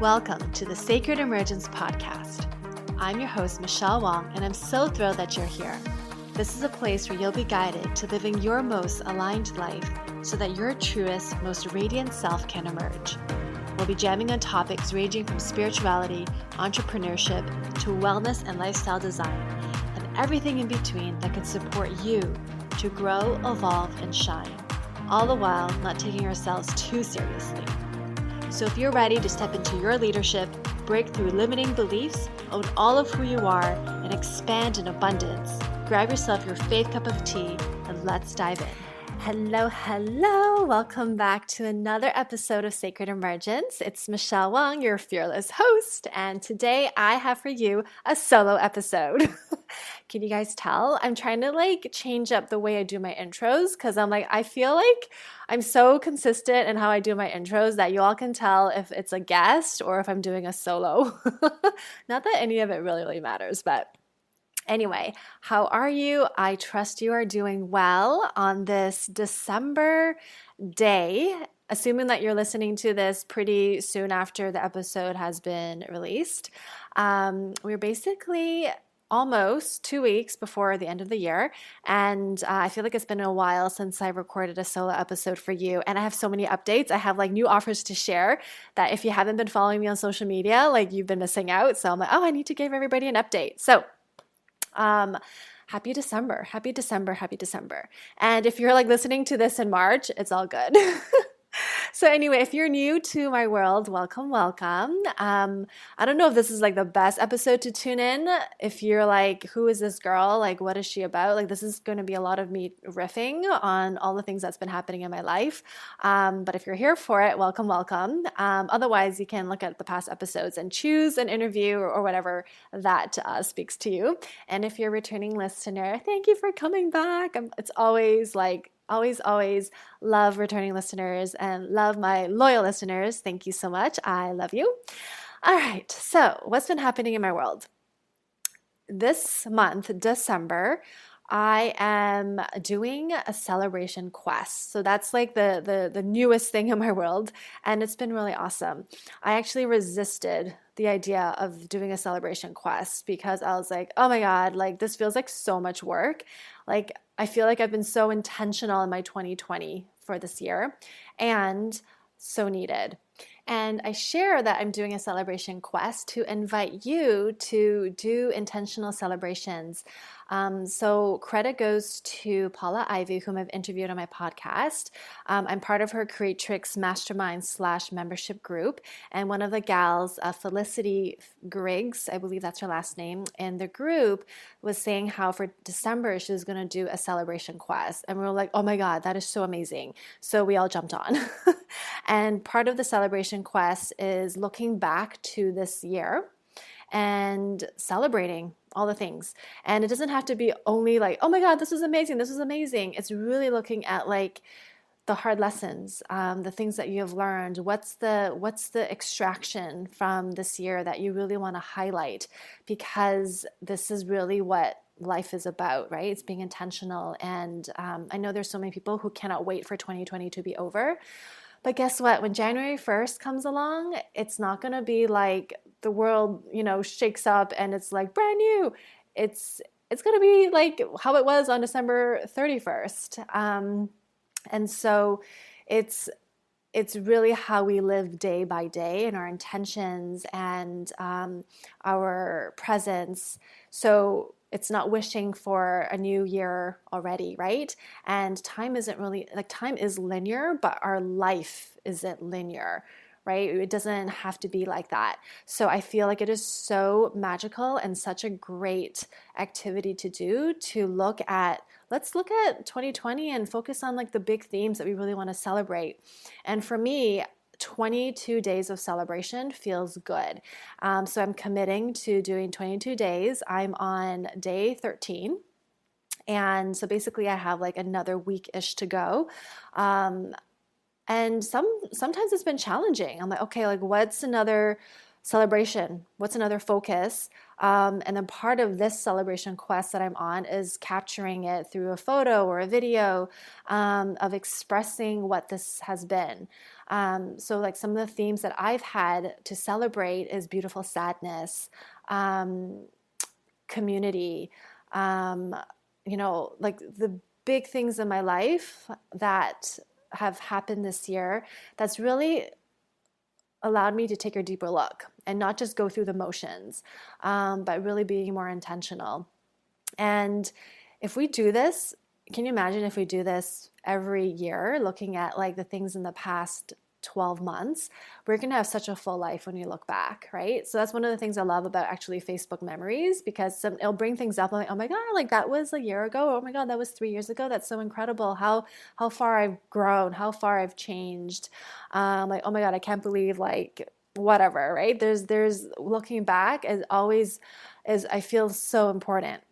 Welcome to the Sacred Emergence Podcast. I'm your host, Michelle Wong, and I'm so thrilled that you're here. This is a place where you'll be guided to living your most aligned life so that your truest, most radiant self can emerge. We'll be jamming on topics ranging from spirituality, entrepreneurship, to wellness and lifestyle design, and everything in between that can support you to grow, evolve, and shine, all the while not taking ourselves too seriously. So if you're ready to step into your leadership, break through limiting beliefs, own all of who you are, and expand in abundance, grab yourself your faith cup of tea and let's dive in. Hello. Welcome back to another episode of Sacred Emergence. It's Michelle Wong, your fearless host, and today I have for you a solo episode. Can you guys tell? I'm trying to change up the way I do my intros because I feel like I'm so consistent in how I do my intros that you all can tell if it's a guest or if I'm doing a solo. Not that any of it really matters, but anyway, how are you? I trust you are doing well on this December day, assuming that you're listening to this pretty soon after the episode has been released. We're basically almost 2 weeks before the end of the year, and I feel like it's been a while since I recorded a solo episode for you, and I have so many updates. I have new offers to share that if you haven't been following me on social media, you've been missing out. So I'm I need to give everybody an update. So happy December. And if you're listening to this in March, it's all good. So anyway, if you're new to my world, welcome. I don't know if this is the best episode to tune in. If you're who is this girl? What is she about? This is going to be a lot of me riffing on all the things that's been happening in my life. But if you're here for it, welcome. Otherwise, you can look at the past episodes and choose an interview or whatever that speaks to you. And if you're a returning listener, thank you for coming back. It's always always love returning listeners and love my loyal listeners. Thank you so much. I love you. All right. So what's been happening in my world? This month, December, I am doing a celebration quest. So that's the newest thing in my world. And it's been really awesome. I actually resisted the idea of doing a celebration quest because I was oh my God, this feels like so much work. I feel like I've been so intentional in my 2020 for this year and so needed. And I share that I'm doing a celebration quest to invite you to do intentional celebrations. So credit goes to Paula Ivy, whom I've interviewed on my podcast. I'm part of her Creatrix Mastermind / membership group. And one of the gals, Felicity Griggs, I believe that's her last name, in the group was saying how for December she was going to do a celebration quest. And we were oh my God, that is so amazing. So we all jumped on. And part of the celebration quest is looking back to this year and celebrating all the things. And it doesn't have to be only oh my God, this is amazing. It's really looking at the hard lessons, the things that you have learned. What's the extraction from this year that you really want to highlight? Because this is really what life is about, right? It's being intentional. And I know there's so many people who cannot wait for 2020 to be over. But guess what? When January 1st comes along, it's not going to be the world, shakes up and it's brand new. It's going to be how it was on December 31st. And so it's really how we live day by day and our intentions and our presence. So it's not wishing for a new year already, right? And time isn't really, time is linear, but our life isn't linear, right? It doesn't have to be like that. So I feel it is so magical and such a great activity to do to let's look at 2020 and focus on the big themes that we really want to celebrate. And for me, 22 days of celebration feels good. So I'm committing to doing 22 days. I'm on day 13. And so basically I have another week-ish to go. And sometimes it's been challenging. I'm okay, what's another celebration? What's another focus? And then part of this celebration quest that I'm on is capturing it through a photo or a video of expressing what this has been. So like some of the themes that I've had to celebrate is beautiful sadness, um, community, um, like the big things in my life that have happened this year that's really allowed me to take a deeper look and not just go through the motions, but really being more intentional. And if we do this, can you imagine if we do this every year, looking at like the things in the past 12 months, we're going to have such a full life when you look back, right? So that's one of the things I love about actually Facebook memories, because it'll bring things up. I'm like, oh my God, like that was a year ago. Oh my God, that was 3 years ago. That's so incredible. How far I've grown, how far I've changed. Like, oh my God, I can't believe like whatever, right? There's looking back as always is, I feel so important.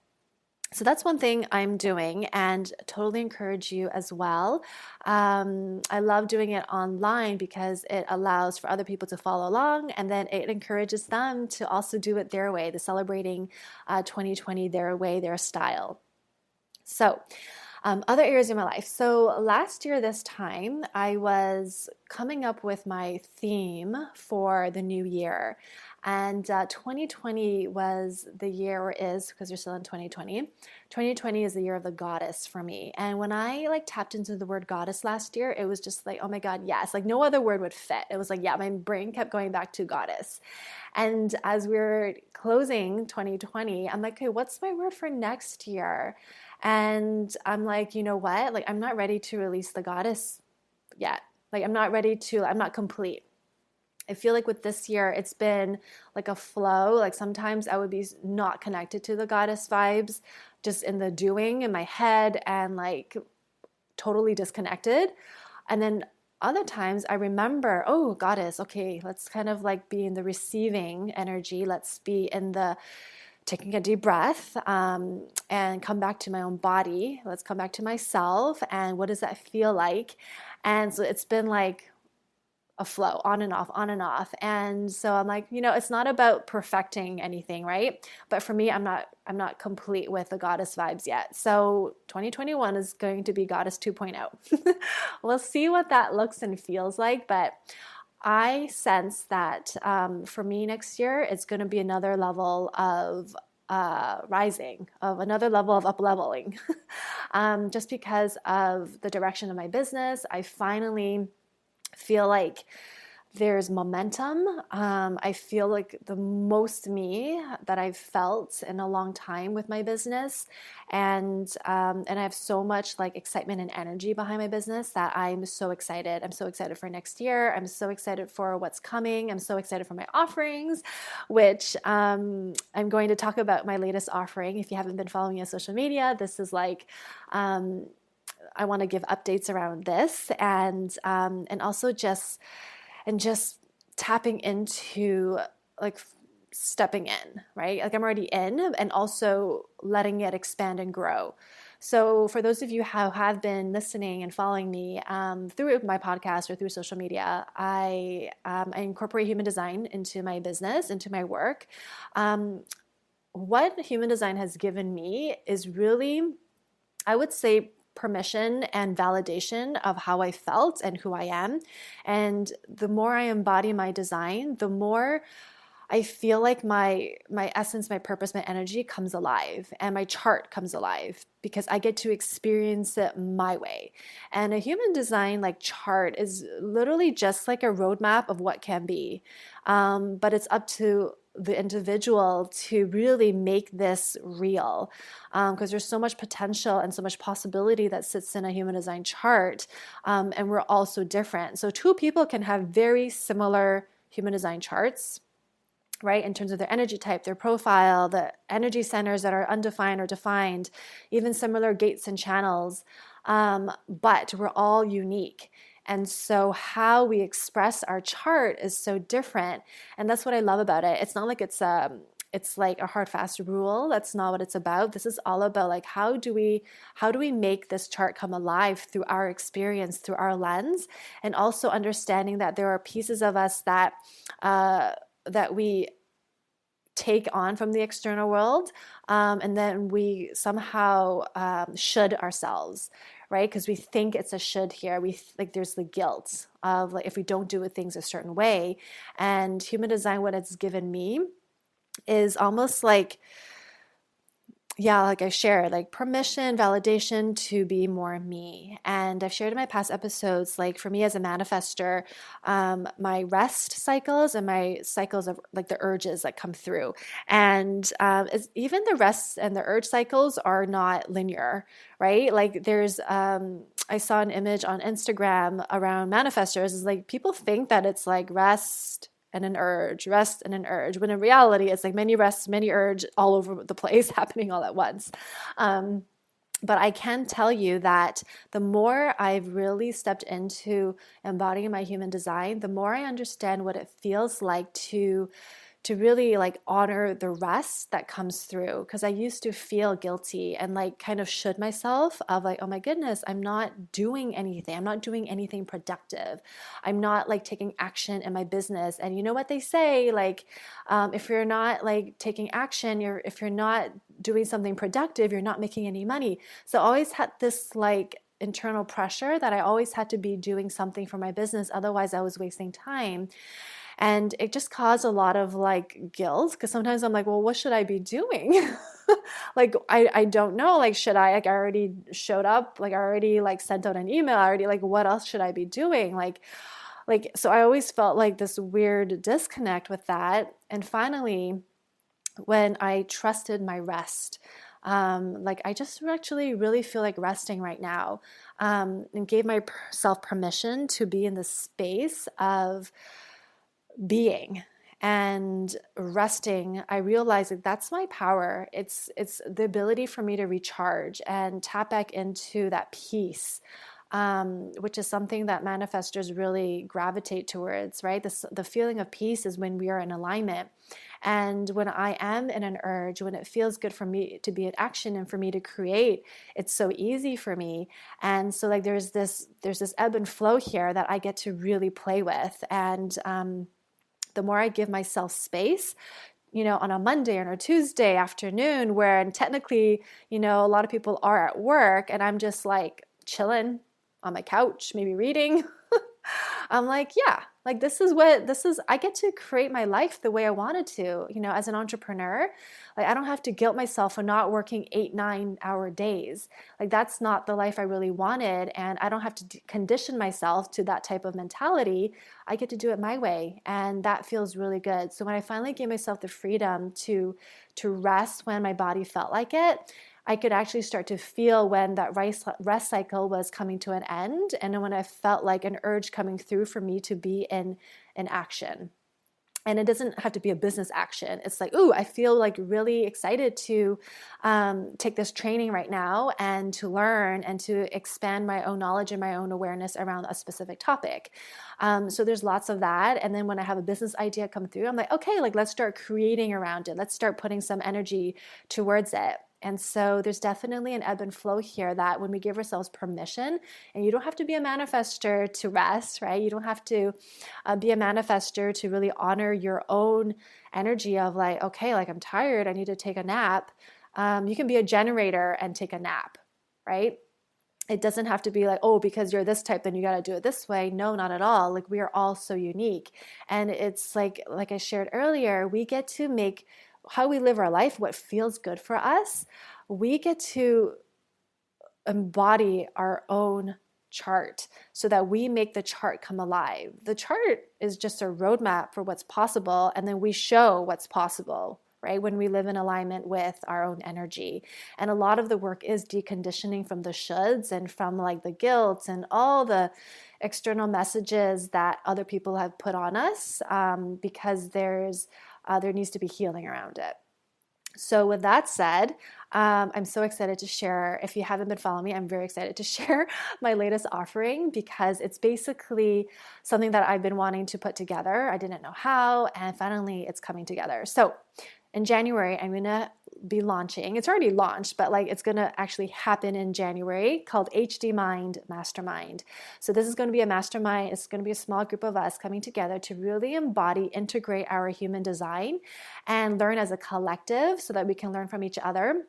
So that's one thing I'm doing and totally encourage you as well. I love doing it online because it allows for other people to follow along, and then it encourages them to also do it their way, the celebrating 2020 their way, their style. So other areas of my life. So last year, this time, I was coming up with my theme for the new year. And 2020 was the year, or is, because you're still in 2020. 2020 is the year of the goddess for me. And when I like tapped into the word goddess last year, it was just like, oh my God, yes. Like no other word would fit. It was like, yeah, my brain kept going back to goddess. And as we were closing 2020, I'm like, okay, what's my word for next year? And I'm like, you know what? Like, I'm not ready to release the goddess yet. Like, I'm not complete. I feel like with this year, it's been like a flow. Like sometimes I would be not connected to the goddess vibes, just in the doing in my head and like totally disconnected. And then other times I remember, oh, goddess, okay, let's kind of like be in the receiving energy. Let's be in the taking a deep breath and come back to my own body. Let's come back to myself. And what does that feel like? And so it's been like a flow on and off, on and off. And so I'm like, it's not about perfecting anything, right? But for me, I'm not complete with the goddess vibes yet. So 2021 is going to be goddess 2.0. We'll see what that looks and feels like. But I sense that for me next year, it's going to be another level of rising, of another level of up-leveling. Just because of the direction of my business, I finally feel like there's momentum. I feel like the most me that I've felt in a long time with my business, and I have so much like excitement and energy behind my business that I'm so excited. I'm so excited for next year. I'm so excited for what's coming. I'm so excited for my offerings, which I'm going to talk about my latest offering. If you haven't been following me on social media, this is like. I want to give updates around this and also just tapping into like stepping in, right? Like I'm already in, and also letting it expand and grow. So for those of you who have been listening and following me through my podcast or through social media, I incorporate human design into my business, into my work. What human design has given me is really, I would say, permission and validation of how I felt and who I am. And the more I embody my design, the more I feel like my essence, my purpose, my energy comes alive, and my chart comes alive because I get to experience it my way. And a human design like chart is literally just like a roadmap of what can be. But it's up to the individual to really make this real, because there's so much potential and so much possibility that sits in a human design chart, and we're all so different. So two people can have very similar human design charts, right, in terms of their energy type, their profile, the energy centers that are undefined or defined, even similar gates and channels, but we're all unique. And so how we express our chart is so different. And that's what I love about it. It's not like it's like a hard, fast rule. That's not what it's about. This is all about like, how do we make this chart come alive through our experience, through our lens, and also understanding that there are pieces of us that we take on from the external world, and then we somehow should ourselves, right? Because we think it's a should here. Like there's the guilt of like if we don't do things a certain way. And human design, what it's given me is almost like, yeah, like I shared, like permission, validation to be more me. And I've shared in my past episodes, like for me as a manifester, my rest cycles and my cycles of like the urges that come through. And even the rest and the urge cycles are not linear, right? Like I saw an image on Instagram around manifestors. Is like people think that it's like rest and an urge, rest and an urge, when in reality, it's like many rests, many urge all over the place happening all at once. But I can tell you that the more I've really stepped into embodying my human design, the more I understand what it feels like to really like honor the rest that comes through. Because I used to feel guilty and like kind of should myself of like, oh my goodness, I'm not doing anything. I'm not doing anything productive. I'm not like taking action in my business. And you know what they say, like if you're not like taking action, if you're not doing something productive, you're not making any money. So I always had this like internal pressure that I always had to be doing something for my business. Otherwise I was wasting time. And it just caused a lot of like guilt because sometimes I'm like, well, what should I be doing? Like, I don't know. Like, should I, like, I already showed up, like, I already like sent out an email, I already like, what else should I be doing? So I always felt like this weird disconnect with that. And finally, when I trusted my rest, like I just actually really feel like resting right now, and gave myself permission to be in the space of being and resting. I realized that that's my power. It's the ability for me to recharge and tap back into that peace, which is something that manifestors really gravitate towards, right? The feeling of peace is when we are in alignment. And when I am in an urge, when it feels good for me to be in action and for me to create, it's so easy for me. And so like there's this ebb and flow here that I get to really play with. And the more I give myself space, on a Monday or a Tuesday afternoon, where technically, a lot of people are at work and I'm just like chilling on my couch, maybe reading. I'm like, yeah, like I get to create my life the way I wanted to, as an entrepreneur. Like I don't have to guilt myself for not working 8-9 hour days. Like that's not the life I really wanted. And I don't have to condition myself to that type of mentality. I get to do it my way. And that feels really good. So when I finally gave myself the freedom to rest when my body felt like it, I could actually start to feel when that rest cycle was coming to an end, and when I felt like an urge coming through for me to be in action. And it doesn't have to be a business action. It's like, ooh, I feel like really excited to take this training right now and to learn and to expand my own knowledge and my own awareness around a specific topic. So there's lots of that. And then when I have a business idea come through, I'm like, okay, like let's start creating around it. Let's start putting some energy towards it. And so there's definitely an ebb and flow here that when we give ourselves permission, and you don't have to be a manifester to rest, right? You don't have to be a manifester to really honor your own energy of like, okay, like I'm tired, I need to take a nap. You can be a generator and take a nap, right? It doesn't have to be like, oh, because you're this type, then you got to do it this way. No, not at all. Like we are all so unique. And it's like I shared earlier, we get to make how we live our life, what feels good for us. We get to embody our own chart so that we make the chart come alive. The chart is just a roadmap for what's possible, and then we show what's possible, right? When we live in alignment with our own energy. And a lot of the work is deconditioning from the shoulds and from like the guilt and all the external messages that other people have put on us, because there needs to be healing around it. So with that said, I'm so excited to share. If you haven't been following me, I'm very excited to share my latest offering because it's basically something that I've been wanting to put together. I didn't know how, and finally it's coming together. So in January, I'm going to be launching. It's already launched, but like it's going to actually happen in January, called HD-Mind Mastermind. So this is going to be a mastermind. It's going to be a small group of us coming together to really integrate our human design and learn as a collective so that we can learn from each other.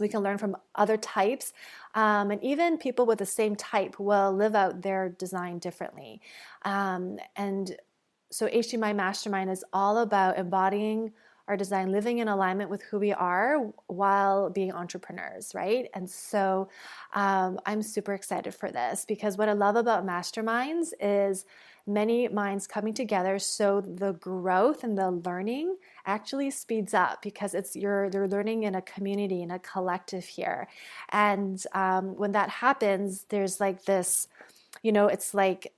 We can learn from other types, and even people with the same type will live out their design differently. And so HD-Mind Mastermind is all about embodying our design, living in alignment with who we are while being entrepreneurs, right? And so I'm super excited for this, because what I love about masterminds is many minds coming together, so the growth and the learning actually speeds up, because they're learning in a community, in a collective here. And when that happens, there's like this, it's like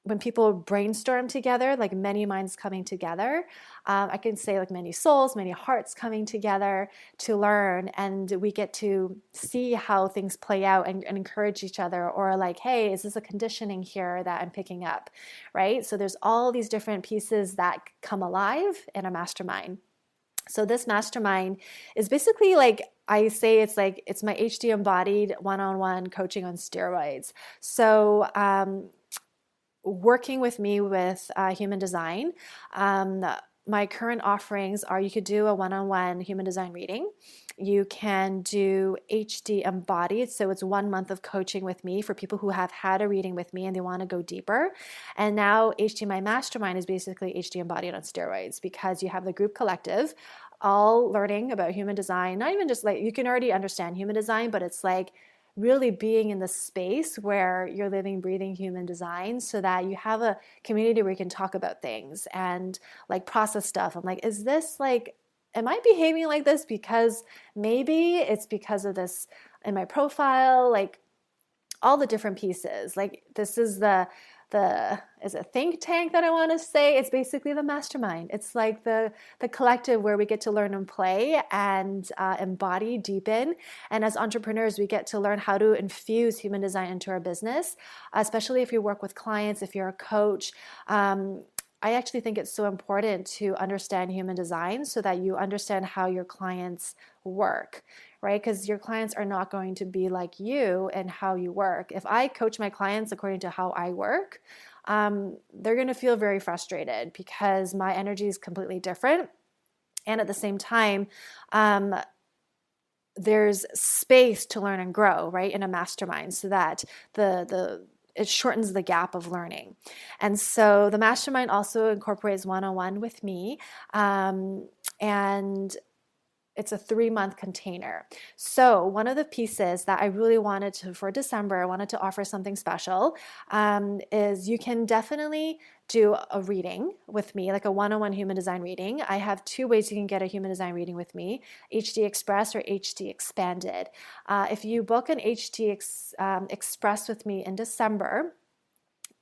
when people brainstorm together, like many minds coming together, I can say like many souls, many hearts coming together to learn, and we get to see how things play out and encourage each other, or like, hey, is this a conditioning here that I'm picking up, right? So there's all these different pieces that come alive in a mastermind. So this mastermind is basically like, I say it's like, it's my HD embodied one-on-one coaching on steroids. So working with me with human design, my current offerings are, you could do a one-on-one human design reading. You can do HD embodied, so it's 1 month of coaching with me for people who have had a reading with me and they want to go deeper. And now HD-Mind Mastermind is basically HD embodied on steroids, because you have the group collective all learning about human design. Not even just like, you can already understand human design, but it's like really being in the space where you're living, breathing human design, so that you have a community where you can talk about things and like process stuff. I'm like, is this like, am I behaving like this because maybe it's because of this in my profile? Like all the different pieces. Like this is is a think tank that I want to say. It's basically the mastermind. It's like the collective where we get to learn and play and embody, deepen. And as entrepreneurs, we get to learn how to infuse human design into our business, especially if you work with clients, if you're a coach. I actually think it's so important to understand human design so that you understand how your clients work, right? Because your clients are not going to be like you and how you work. If I coach my clients according to how I work, they're going to feel very frustrated because my energy is completely different. And at the same time, there's space to learn and grow, right, in a mastermind, so that it shortens the gap of learning. And so the mastermind also incorporates one-on-one with me, and it's a 3-month container. So one of the pieces that I really wanted to, for December, I wanted to offer something special, is you can definitely do a reading with me, like a one-on-one human design reading. I have 2 ways you can get a human design reading with me: HD Express or HD Expanded. If you book an HD Express with me in December,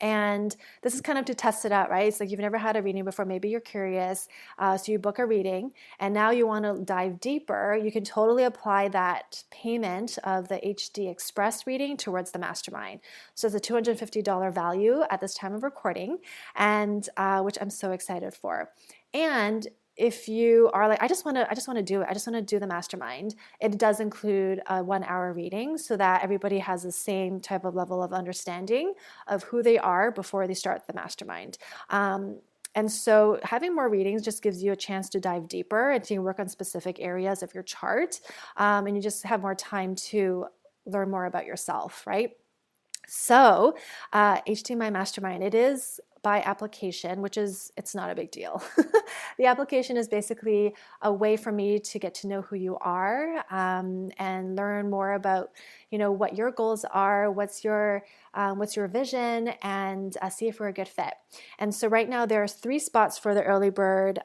and this is kind of to test it out, right? It's like you've never had a reading before. Maybe you're curious. So you book a reading and now you want to dive deeper. You can totally apply that payment of the HD Express reading towards the mastermind. So it's a $250 value at this time of recording, and which I'm so excited for. And if you are like, I just want to do it. I just want to do the mastermind. It does include a 1-hour reading so that everybody has the same type of level of understanding of who they are before they start the mastermind. And so having more readings just gives you a chance to dive deeper and to work on specific areas of your chart. And you just have more time to learn more about yourself, right? So HD-Mind Mastermind, it is by application, it's not a big deal. The application is basically a way for me to get to know who you are, and learn more about, what your goals are, what's your vision, and see if we're a good fit. And so right now there's 3 spots for the early bird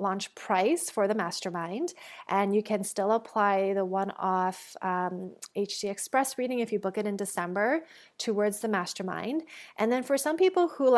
launch price for the mastermind, and you can still apply the one-off HD Express reading if you book it in December towards the mastermind. And then for some people who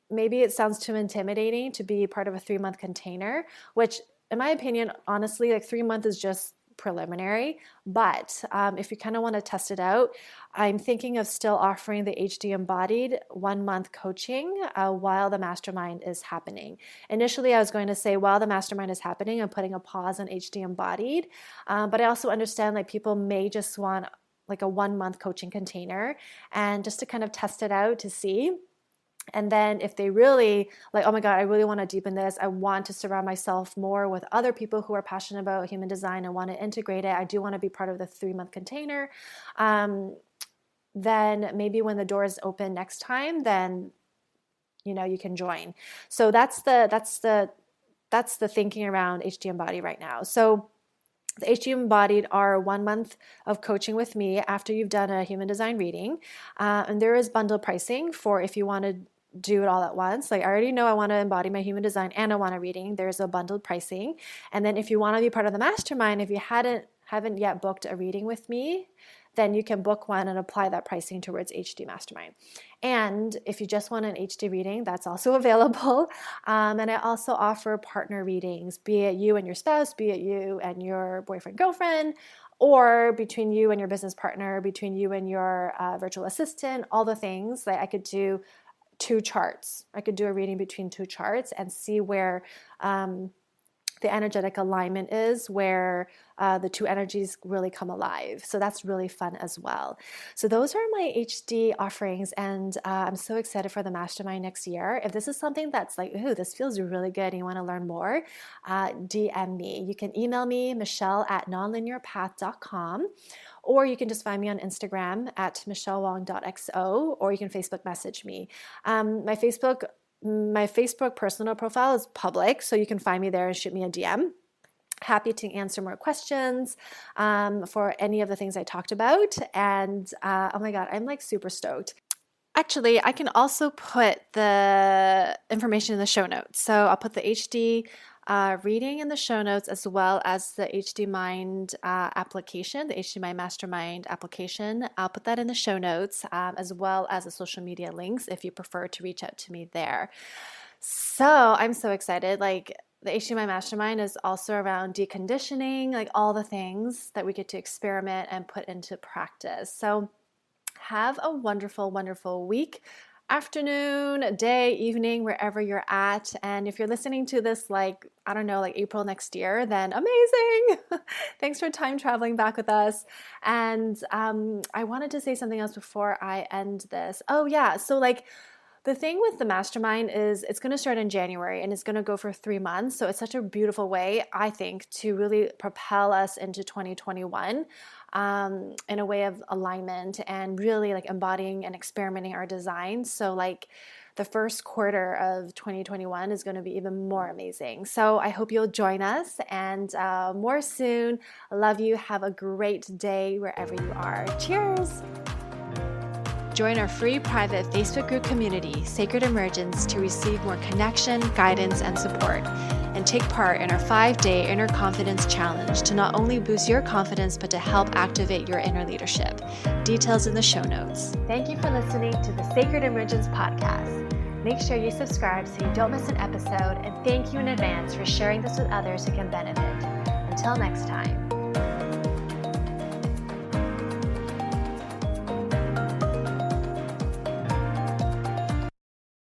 maybe it sounds too intimidating to be part of a 3-month container, which in my opinion, honestly, 3 months is just preliminary, but if you kind of want to test it out, I'm thinking of still offering the HD Embodied 1-month coaching while the mastermind is happening. Initially, I was going to say while the mastermind is happening, I'm putting a pause on HD Embodied, but I also understand people may just want a 1-month coaching container, and just to kind of test it out to see. And then if they really like, oh my God, I really want to deepen this. I want to surround myself more with other people who are passionate about human design and want to integrate it. I do want to be part of the 3-month container. Then maybe when the doors open next time, then you can join. So that's the thinking around HD Embodied right now. So the HD Embodied are 1 month of coaching with me after you've done a human design reading. And there is bundle pricing for if you want to do it all at once. Like I already know I want to embody my human design and I want a reading. There's a bundled pricing. And then if you want to be part of the mastermind, if you haven't yet booked a reading with me, then you can book one and apply that pricing towards HD Mastermind. And if you just want an HD reading, that's also available. And I also offer partner readings, be it you and your spouse, be it you and your boyfriend, girlfriend, or between you and your business partner, between you and your virtual assistant, all the things. Like I could do 2 charts. I could do a reading between 2 charts and see where the energetic alignment is, where the 2 energies really come alive. So that's really fun as well. So those are my HD offerings, and I'm so excited for the mastermind next year. If this is something that's like, ooh, this feels really good and you want to learn more, DM me. You can email me, michelle@nonlinearpath.com, or you can just find me on Instagram at michellewong.xo, or you can Facebook message me. My Facebook personal profile is public, so you can find me there and shoot me a DM. Happy to answer more questions for any of the things I talked about. And oh my God, I'm like super stoked. Actually, I can also put the information in the show notes. So I'll put the HD reading in the show notes, as well as the HD-Mind application, the HD-Mind Mastermind application. I'll put that in the show notes, as well as the social media links if you prefer to reach out to me there. So I'm so excited. Like the HD-Mind Mastermind is also around deconditioning, like all the things that we get to experiment and put into practice. So have a wonderful, wonderful week, afternoon, day, evening, wherever you're at. And if you're listening to this, like, I don't know, like April next year, then amazing. Thanks for time traveling back with us. And I wanted to say something else before I end this. Oh yeah. So like, the thing with the mastermind is it's going to start in January and it's going to go for 3 months. So it's such a beautiful way, I think, to really propel us into 2021 in a way of alignment and really like embodying and experimenting our design. So like the first quarter of 2021 is going to be even more amazing. So I hope you'll join us, and more soon. Love you. Have a great day wherever you are. Cheers. Join our free private Facebook group community, Sacred Emergence, to receive more connection, guidance, and support, and take part in our 5-day Inner Confidence Challenge to not only boost your confidence, but to help activate your inner leadership. Details in the show notes. Thank you for listening to the Sacred Emergence podcast. Make sure you subscribe so you don't miss an episode, and thank you in advance for sharing this with others who can benefit. Until next time.